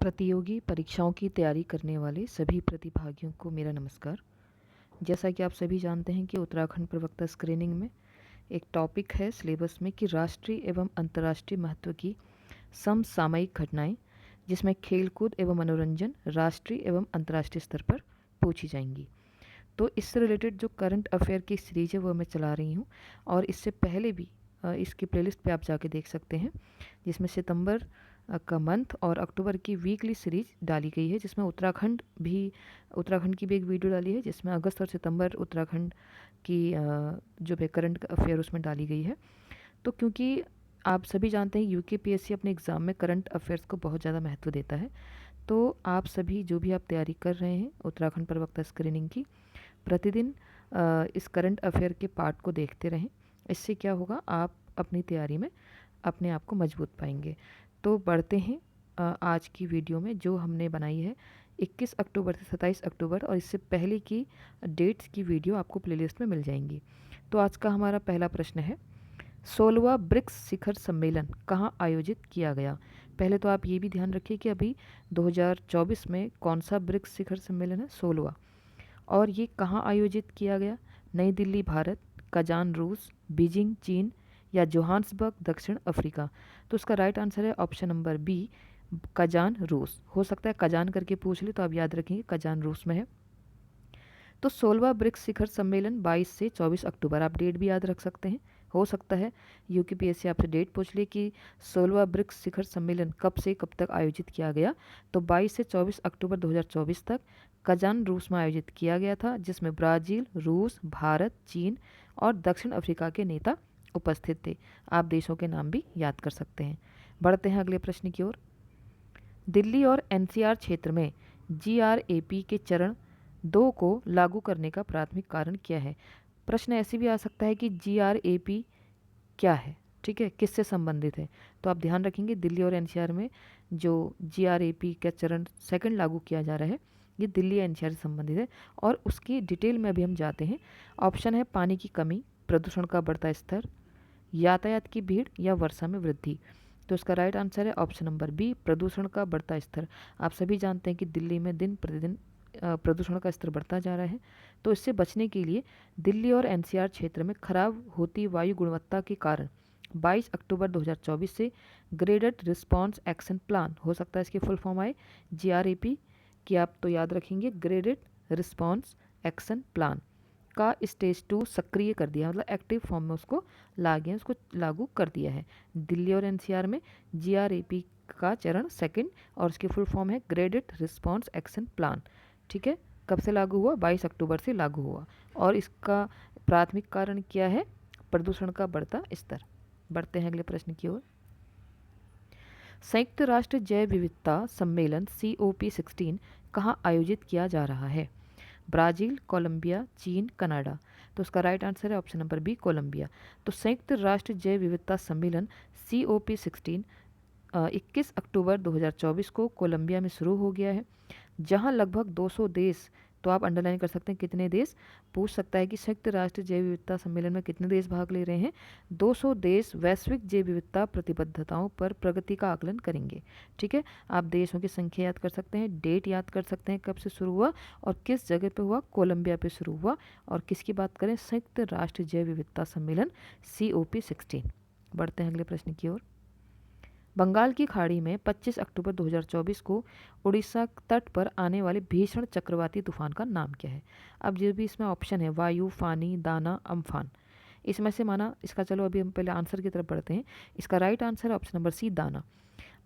प्रतियोगी परीक्षाओं की तैयारी करने वाले सभी प्रतिभागियों को मेरा नमस्कार। जैसा कि आप सभी जानते हैं कि उत्तराखंड प्रवक्ता स्क्रीनिंग में एक टॉपिक है सिलेबस में कि राष्ट्रीय एवं अंतर्राष्ट्रीय महत्व की समसामयिक घटनाएं, जिसमें खेलकूद एवं मनोरंजन राष्ट्रीय एवं अंतर्राष्ट्रीय स्तर पर पूछी जाएंगी। तो इससे रिलेटेड जो करंट अफेयर की सीरीज है वो मैं चला रही हूँ, और इससे पहले भी इसकी प्लेलिस्ट पे आप जाके देख सकते हैं, जिसमें सितंबर का मंथ और अक्टूबर की वीकली सीरीज डाली गई है, जिसमें उत्तराखंड की भी एक वीडियो डाली है, जिसमें अगस्त और सितंबर उत्तराखंड की जो है करंट अफेयर उसमें डाली गई है। तो क्योंकि आप सभी जानते हैं यूकेपीएससी अपने एग्ज़ाम में करंट अफेयर्स को बहुत ज़्यादा महत्व देता है, तो आप सभी जो भी आप तैयारी कर रहे हैं उत्तराखंड प्रवक्ता स्क्रीनिंग की, प्रतिदिन इस करंट अफेयर के पार्ट को देखते रहें। इससे क्या होगा, आप अपनी तैयारी में अपने आप को मजबूत पाएंगे। तो बढ़ते हैं आज की वीडियो में, जो हमने बनाई है 21 अक्टूबर से 27 अक्टूबर, और इससे पहले की डेट्स की वीडियो आपको प्लेलिस्ट में मिल जाएंगी। तो आज का हमारा पहला प्रश्न है, 16वां ब्रिक्स शिखर सम्मेलन कहाँ आयोजित किया गया। पहले तो आप ये भी ध्यान रखिए कि अभी 2024 में कौन सा ब्रिक्स शिखर सम्मेलन है, 16वां, और ये कहाँ आयोजित किया गया। नई दिल्ली भारत, कजान रूस, बीजिंग चीन, या जोहान्सबर्ग दक्षिण अफ्रीका। तो उसका राइट आंसर है ऑप्शन नंबर बी, कजान रूस। हो सकता है कजान करके पूछ ले, तो आप याद रखेंगे कजान रूस में है। तो 16वां ब्रिक्स शिखर सम्मेलन 22 से 24 अक्टूबर, आप डेट भी याद रख सकते हैं। हो सकता है यूकेपीएससी आपसे डेट पूछ ले कि 16वां ब्रिक्स शिखर सम्मेलन कब से कब तक आयोजित किया गया, तो 22 से 24 अक्टूबर 2024 तक कजान रूस में आयोजित किया गया था, जिसमें ब्राज़ील, रूस, भारत, चीन और दक्षिण अफ्रीका के नेता उपस्थित थे। आप देशों के नाम भी याद कर सकते हैं। बढ़ते हैं अगले प्रश्न की ओर। दिल्ली और एनसीआर क्षेत्र में जीआरएपी के चरण 2 को लागू करने का प्राथमिक कारण क्या है। प्रश्न ऐसे भी आ सकता है कि जीआरएपी क्या है, ठीक है, किससे संबंधित है। तो आप ध्यान रखेंगे दिल्ली और एनसीआर में जो जीआरएपी का चरण 2 लागू किया जा रहा है, ये दिल्ली एनसीआर से संबंधित है, और उसकी डिटेल में अभी हम जाते हैं। ऑप्शन है पानी की कमी, प्रदूषण का बढ़ता स्तर, यातायात की भीड़, या वर्षा में वृद्धि। तो इसका राइट आंसर है ऑप्शन नंबर बी, प्रदूषण का बढ़ता स्तर। आप सभी जानते हैं कि दिल्ली में दिन प्रतिदिन प्रदूषण का स्तर बढ़ता जा रहा है, तो इससे बचने के लिए दिल्ली और एनसीआर क्षेत्र में खराब होती वायु गुणवत्ता के कारण 22 अक्टूबर 2024 से ग्रेडेड रिस्पांस एक्शन प्लान, हो सकता है इसकी फुल फॉर्म आए जीआरएपी की, आप तो याद रखेंगे ग्रेडेड रिस्पांस एक्शन प्लान का स्टेज 2 सक्रिय कर दिया, मतलब एक्टिव फॉर्म में उसको उसको लागू कर दिया है। दिल्ली और एनसीआर में जीआरएपी का चरण 2 और उसकी फुल फॉर्म है ग्रेडेड रिस्पांस एक्शन प्लान। ठीक है, कब से लागू हुआ, 22 अक्टूबर से लागू हुआ, और इसका प्राथमिक कारण क्या है, प्रदूषण का बढ़ता स्तर। बढ़ते हैं अगले प्रश्न की ओर। संयुक्त राष्ट्र जैव विविधता सम्मेलन COP16 कहाँ आयोजित किया जा रहा है। ब्राज़ील, कोलंबिया, चीन, कनाडा। तो उसका राइट आंसर है ऑप्शन नंबर बी, कोलंबिया। तो संयुक्त राष्ट्र जैव विविधता सम्मेलन COP16 21 अक्टूबर 2024 को कोलंबिया में शुरू हो गया है, जहां लगभग 200 देश, तो आप अंडरलाइन कर सकते हैं कितने देश, पूछ सकता है कि संयुक्त राष्ट्र जैव विविधता सम्मेलन में कितने देश भाग ले रहे हैं। 200 देश वैश्विक जैव विविधता प्रतिबद्धताओं पर प्रगति का आकलन करेंगे। ठीक है, आप देशों की संख्या याद कर सकते हैं, डेट याद कर सकते हैं कब से शुरू हुआ और किस जगह पे हुआ, कोलंबिया पे शुरू हुआ, और किसकी बात करें, संयुक्त राष्ट्र जैव विविधता सम्मेलन COP16। बढ़ते हैं अगले प्रश्न की ओर। बंगाल की खाड़ी में 25 अक्टूबर 2024 को उड़ीसा तट पर आने वाले भीषण चक्रवाती तूफान का नाम क्या है। अब जो भी इसमें ऑप्शन है, वायु, फानी, दाना, अम्फान, इसमें से माना इसका, चलो अभी हम पहले आंसर की तरफ बढ़ते हैं। इसका राइट आंसर है ऑप्शन नंबर सी, दाना।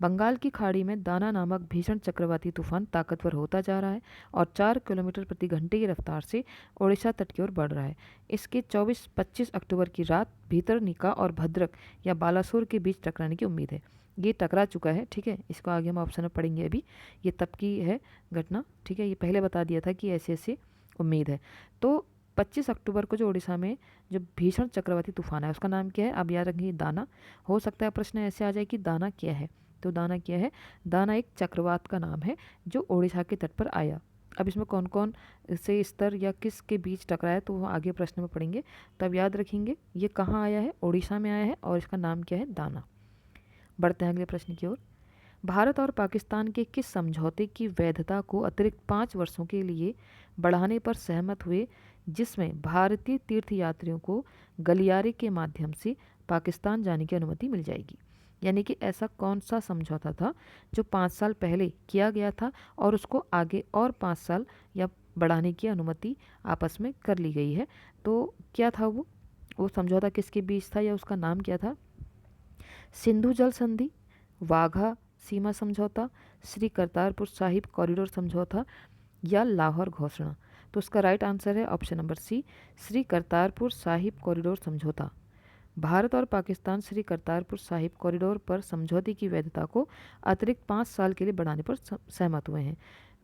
बंगाल की खाड़ी में दाना नामक भीषण चक्रवाती तूफान ताकतवर होता जा रहा है और 4 किलोमीटर प्रति घंटे की रफ्तार से ओडिशा तट की ओर बढ़ रहा है। इसके 24-25 अक्टूबर की रात भीतरनिका और भद्रक या बालासोर के बीच टकराने की उम्मीद है। ये टकरा चुका है, ठीक है, इसको आगे हम ऑप्शन में पढ़ेंगे। अभी ये तब की है घटना, ठीक है, ये पहले बता दिया था कि ऐसे ऐसे उम्मीद है। तो 25 अक्टूबर को जो उड़ीसा में जो भीषण चक्रवाती तूफान है उसका नाम क्या है, आप याद रखेंगे दाना। हो सकता है प्रश्न ऐसे आ जाए कि दाना क्या है, तो दाना क्या है, दाना एक चक्रवात का नाम है जो ओडिशा के तट पर आया। अब इसमें कौन कौन से स्तर या किस के बीच टकराया, तो वो आगे प्रश्न में पढ़ेंगे। तो अब याद रखेंगे ये कहाँ आया है, ओडिशा में आया है, और इसका नाम क्या है, दाना। बढ़ते हैं अगले प्रश्न की ओर। भारत और पाकिस्तान के किस समझौते की वैधता को अतिरिक्त 5 वर्षों के लिए बढ़ाने पर सहमत हुए, जिसमें भारतीय तीर्थयात्रियों को गलियारे के माध्यम से पाकिस्तान जाने की अनुमति मिल जाएगी? यानी कि ऐसा कौन सा समझौता था जो 5 साल पहले किया गया था और उसको आगे और 5 साल या बढ़ाने की अनुमति आपस में कर ली गई है? तो क्या था वो समझौता किसके बीच था या उसका नाम क्या था? सिंधु जल संधि, वाघा सीमा समझौता, श्री करतारपुर साहिब कॉरिडोर समझौता या लाहौर घोषणा? तो उसका राइट आंसर है option number C, Shri Kartarpur Sahib corridor समझौता। भारत और पाकिस्तान श्री करतारपुर साहिब कॉरिडोर पर समझौते की वैधता को अतिरिक्त 5 साल के लिए बढ़ाने पर सहमत हुए हैं।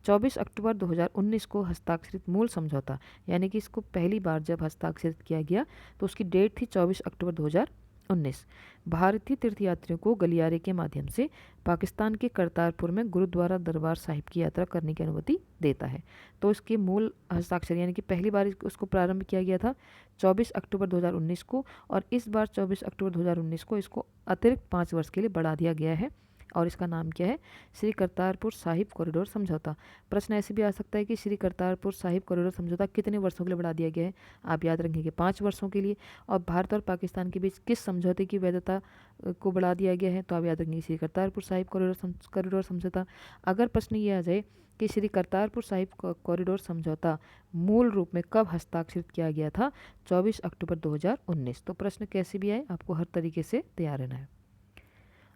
24 अक्टूबर 2019 को हस्ताक्षरित मूल समझौता, यानी कि इसको पहली बार जब हस्ताक्षरित किया गया तो उसकी डेट थी 24 अक्टूबर 2019। भारतीय तीर्थयात्रियों को गलियारे के माध्यम से पाकिस्तान के करतारपुर में गुरुद्वारा दरबार साहिब की यात्रा करने की अनुमति देता है। तो इसके मूल हस्ताक्षर यानी कि पहली बार उसको प्रारंभ किया गया था 24 अक्टूबर 2019 को, और इस बार 24 अक्टूबर 2019 को इसको अतिरिक्त 5 वर्ष के लिए बढ़ा दिया गया है और इसका नाम क्या है? श्री करतारपुर साहिब कॉरिडोर समझौता। प्रश्न ऐसे भी आ सकता है कि श्री करतारपुर साहिब कॉरिडोर समझौता कितने वर्षों के लिए बढ़ा दिया गया है? आप याद रखेंगे 5 वर्षों के लिए। और भारत और पाकिस्तान के बीच किस समझौते की वैधता को बढ़ा दिया गया है? तो आप याद रखेंगे श्री करतारपुर साहिब कॉरिडोर समझौता। अगर प्रश्न ये आ जाए कि श्री करतारपुर साहिब कॉरिडोर समझौता मूल रूप में कब हस्ताक्षरित किया गया था? 24 अक्टूबर 2019। तो प्रश्न कैसे भी आए आपको हर तरीके से तैयार रहना है।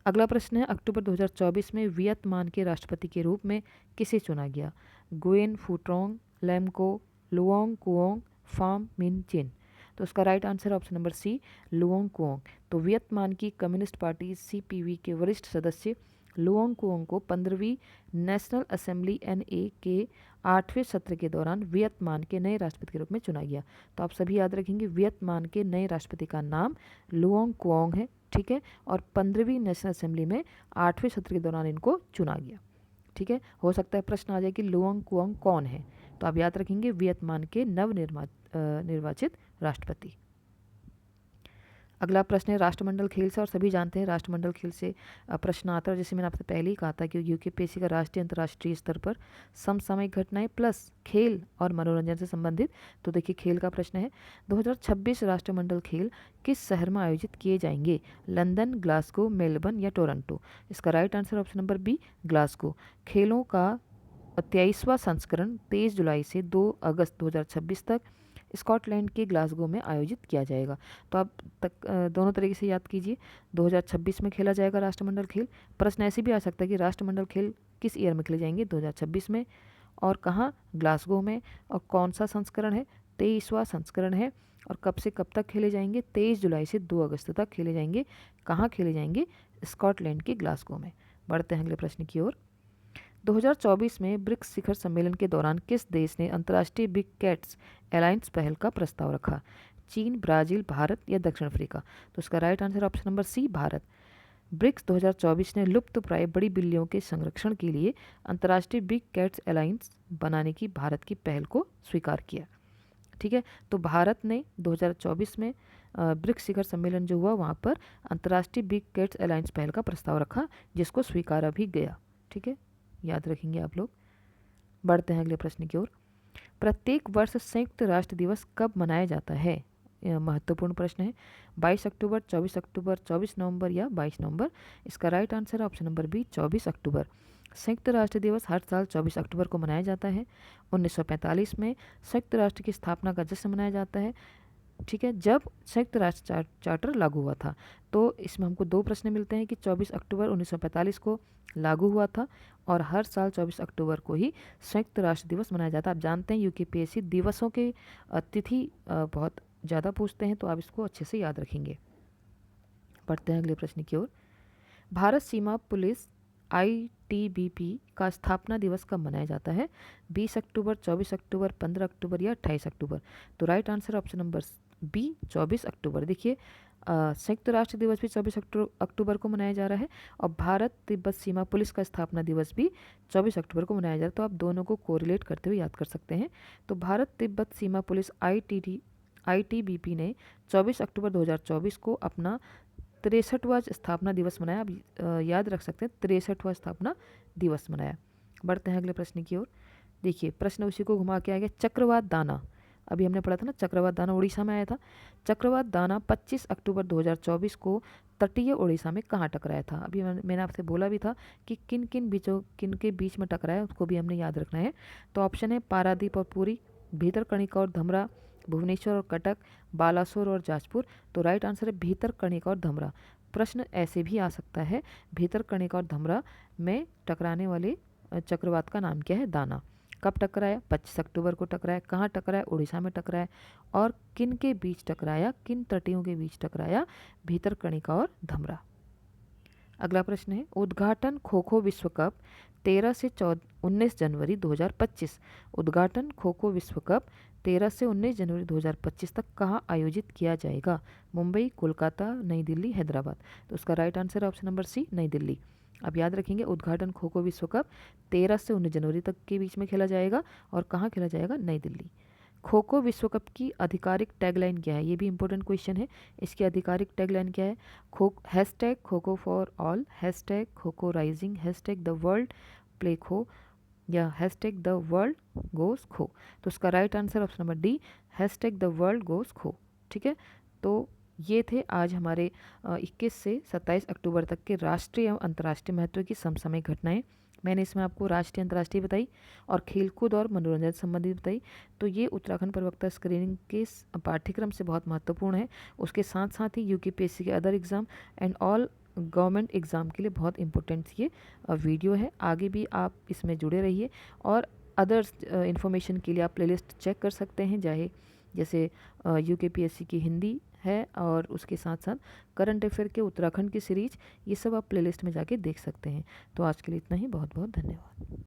अगला प्रश्न है, अक्टूबर 2024 में वियतनाम के राष्ट्रपति के रूप में किसे चुना गया? गुएन फुट्रोंग, लेमको, Luong Cuong, Pham Minh Chinh? तो उसका right answer option number C, Luong Cuong. तो वियतनाम की कम्युनिस्ट पार्टी सीपीवी के वरिष्ठ सदस्य लुओंग कुओंग को 15वीं नेशनल असेंबली एनए के 8वें सत्र के दौरान वियतनाम के नए राष्ट्रपति के रूप में चुना गया। तो आप सभी याद रखेंगे वियतनाम के नए राष्ट्रपति का नाम लुओंग कुओंग है, ठीक है। और 15वीं नेशनल असेंबली में 8वें सत्र के दौरान इनको चुना गया, ठीक है। हो सकता है प्रश्न आ जाए कि लुओंग कुओंग कौन है? तो आप याद रखेंगे वियतनाम के निर्वाचित राष्ट्रपति। अगला प्रश्न है राष्ट्रमंडल खेल से, और सभी जानते हैं राष्ट्रमंडल खेल से प्रश्न आता है। जैसे मैंने आपसे पहले ही कहा था कि यूकेपीएससी का राष्ट्रीय अंतर्राष्ट्रीय स्तर पर समसामयिक घटनाएं प्लस खेल और मनोरंजन से संबंधित। तो देखिए खेल का प्रश्न है, 2026 राष्ट्रमंडल खेल किस शहर में आयोजित किए जाएंगे? लंदन, ग्लासगो, मेलबर्न या टोरंटो? इसका right answer option number B, Glasgow. खेलों का 23वां संस्करण 23 जुलाई से 2 अगस्त 2026 तक स्कॉटलैंड के ग्लासगो में आयोजित किया जाएगा। तो आप दोनों तरीके से याद कीजिए, 2026 में खेला जाएगा राष्ट्रमंडल खेल। प्रश्न ऐसे भी आ सकता है कि राष्ट्रमंडल खेल किस ईयर में खेले जाएंगे? 2026 में। और कहाँ? ग्लासगो में। और कौन सा संस्करण है? 23वां संस्करण है। और कब से कब तक खेले जाएंगे? 23 जुलाई से 2 अगस्त तक खेले जाएंगे। कहाँ खेले जाएंगे? स्कॉटलैंड के ग्लासगो में। बढ़ते हैं अगले प्रश्न की ओर। 2024 में ब्रिक्स शिखर सम्मेलन के दौरान किस देश ने अंतर्राष्ट्रीय बिग कैट्स अलायंस पहल का प्रस्ताव रखा? चीन, ब्राजील, भारत या दक्षिण अफ्रीका? तो इसका right answer option number C, Bharat. BRICS 2024 ने लुप्तप्राय बड़ी बिल्लियों के संरक्षण के लिए अंतर्राष्ट्रीय बिग कैट्स अलायंस बनाने की भारत की पहल को स्वीकार किया, ठीक है। तो भारत ने 2024 में ब्रिक्स शिखर सम्मेलन जो हुआ वहाँ पर अंतर्राष्ट्रीय बिग कैट्स अलायंस पहल का प्रस्ताव रखा, जिसको स्वीकारा भी गया, ठीक है। याद रखेंगे आप लोग। बढ़ते हैं अगले प्रश्न की ओर। प्रत्येक वर्ष संयुक्त राष्ट्र दिवस कब मनाया जाता है? यह महत्वपूर्ण प्रश्न है। 22 अक्टूबर, 24 अक्टूबर, 24 नवंबर या 22 नवंबर? इसका राइट आंसर है ऑप्शन नंबर बी, 24 अक्टूबर। संयुक्त राष्ट्र दिवस हर साल 24 अक्टूबर को मनाया जाता है। 1945 में संयुक्त राष्ट्र की स्थापना का जश्न मनाया जाता है, ठीक है, जब संयुक्त राष्ट्र चार्टर लागू हुआ था। तो इसमें हमको 2 प्रश्न मिलते हैं कि 24 अक्टूबर 1945 को लागू हुआ था और हर साल 24 अक्टूबर को ही संयुक्त राष्ट्र दिवस मनाया जाता है। आप जानते हैं यूकेपीएससी दिवसों के तिथि बहुत ज़्यादा पूछते हैं, तो आप इसको अच्छे से याद रखेंगे। बढ़ते हैं अगले प्रश्न की ओर। भारत सीमा पुलिस ITBP का स्थापना दिवस कब मनाया जाता है? 20 अक्टूबर, 24 अक्टूबर, 15 अक्टूबर या 28 अक्टूबर? तो right answer option number B, 24 अक्टूबर। देखिए संयुक्त राष्ट्र दिवस भी 24 अक्टूबर को मनाया जा रहा है और भारत तिब्बत सीमा पुलिस का स्थापना दिवस भी 24 अक्टूबर को मनाया जा रहा है। तो आप दोनों को कोरिलेट करते हुए याद कर सकते हैं। तो भारत तिब्बत सीमा पुलिस ITBP ने 24 अक्टूबर 2024 को अपना 63वां स्थापना दिवस मनाया। आप याद रख सकते हैं, 63वां स्थापना दिवस मनाया। बढ़ते हैं अगले प्रश्न की ओर। देखिए प्रश्न उसी को घुमा के आ गया। चक्रवात दाना, अभी हमने पढ़ा था ना, चक्रवात दाना उड़ीसा में आया था। चक्रवात दाना 25 अक्टूबर 2024 को तटीय उड़ीसा में कहाँ टकराया था? अभी मैंने आपसे बोला भी था कि किन के बीच में टकराया, उसको भी हमने याद रखना है। तो ऑप्शन है पारादीप और पुरी, भीतरकनिका और धमरा, भुवनेश्वर और कटक, बालासोर और जाजपुर। तो राइट आंसर है भीतरकनिका और धमरा। प्रश्न ऐसे भी आ सकता है, भीतरकनिका और धमरा में टकराने वाले चक्रवात का नाम क्या है? दाना। कब टकराया? 25 अक्टूबर को टकराया। कहाँ टकराया? उड़ीसा में टकराया। और किन के बीच टकराया? किन तटियों के बीच टकराया? भीतरकनिका और धमरा। अगला प्रश्न है, उद्घाटन खो खो विश्व कप 13 से 19 जनवरी 2025। उद्घाटन खो खो विश्व कप 13 से 19 जनवरी 2025 तक कहाँ आयोजित किया जाएगा? मुंबई, कोलकाता, नई दिल्ली, हैदराबाद। तो उसका राइट आंसर है ऑप्शन नंबर सी, नई दिल्ली। अब याद रखेंगे, उद्घाटन खो खो विश्व कप 13 से 19 जनवरी तक के बीच में खेला जाएगा। और कहाँ खेला जाएगा? नई दिल्ली। खो खो विश्व कप की आधिकारिक टैगलाइन क्या है? ये भी इंपॉर्टेंट क्वेश्चन है। इसकी आधिकारिक टैगलाइन क्या है? हैशटैग खो खो for all, hashtag kho kho rising, hashtag the world play kho, या hashtag the world goes kho. तो उसका right answer option number D, hashtag the world goes kho. ठीक है, तो ये थे आज हमारे 21 से 27 अक्टूबर तक के राष्ट्रीय एवं अंतर्राष्ट्रीय महत्व की समसामयिक घटनाएं। मैंने इसमें आपको राष्ट्रीय अंतर्राष्ट्रीय बताई और खेलकूद और मनोरंजन संबंधित बताई। तो ये उत्तराखंड प्रवक्ता स्क्रीनिंग के पाठ्यक्रम से बहुत महत्वपूर्ण है। उसके साथ साथ ही यूकेपीएससी के other exam and all government exam के लिए बहुत इंपॉर्टेंट ये वीडियो है। आगे भी आप इसमें जुड़े रहिए और अदर्स इन्फॉर्मेशन के लिए आप प्लेलिस्ट चेक कर सकते हैं, चाहे जैसे यूकेपीएससी की हिंदी है और उसके साथ साथ करंट अफेयर के उत्तराखंड की सीरीज, ये सब आप प्लेलिस्ट में जाके देख सकते हैं। तो आज के लिए इतना ही, बहुत बहुत धन्यवाद।